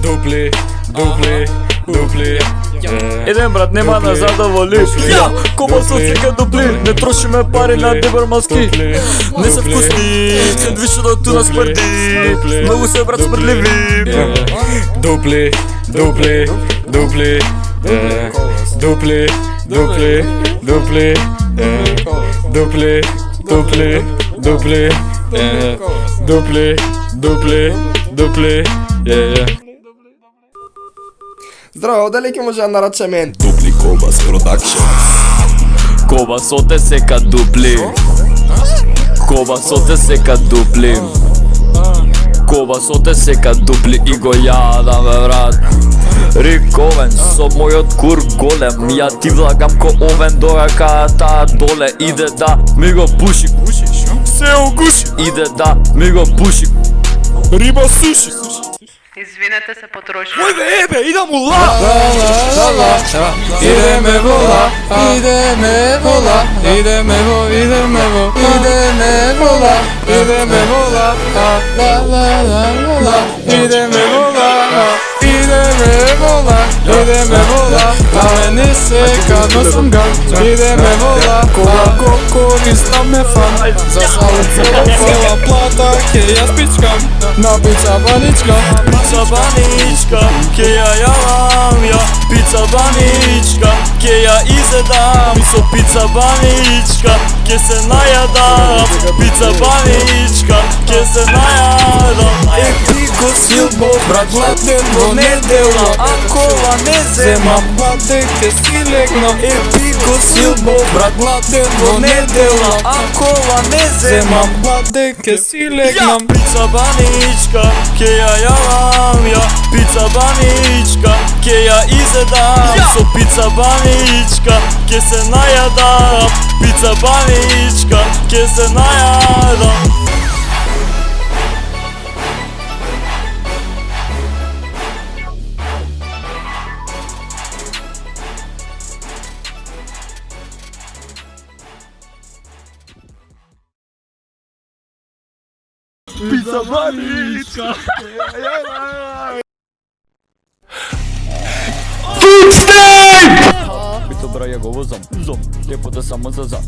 Дупли, дупли, дупли. Еден брат нема да задоволи. Коба со цека дупли. Не трошиме пари на дебар маски. Не се вкусни, сендвичи до туна смрди. Многу се брат смрдливи. Дупли, дупли, дупли. Дупли, дупли, дупли. Дупли, дупли, дупли. Дупли, дупли, дупли. Здраво, дали ќе може да нарачаме Дупли Кобас Продакшн. Кобасоте сека дупли. Кобасоте сека дупли. Кобасоте сека дупли и го јадаме брат. Риковен со мојот кур голем. Ја ти влагам ко овен дорака таа доле. Иде да ми го пуши. Се огуши. Иде да ми го пуши. Риба суши. Извинете се, потроши. Ој бе, ебе, идам у ла. Ideme vola, ideme vola, ideme vola, ideme vola, ideme vola, la la la la, ideme vola, ideme vola, ideme vola, a meni seka nosam gan, ideme vola, koliko nisam me fan, za cela plata ke ja spičkam, na pizza banička, ke ja javam ja, pizza banička, ke ja izedam, so pizza banička, ke se najadam, pizza banička, ke se najadam. Epiko silbo, brat mladen vo nedela, akola ne zemam, badeke si legnom. Epiko silbo, brat mladen vo nedela, akola ne zemam, badeke si legnom. Pizza banička, ke ja javam ja, pizza banička, ke ja izedam, so pizza banička, ke se najadam, pizza banička, ke se najadam. Pizza banička. Footstep! Bito bra, ja go vozam, ljepo da samo za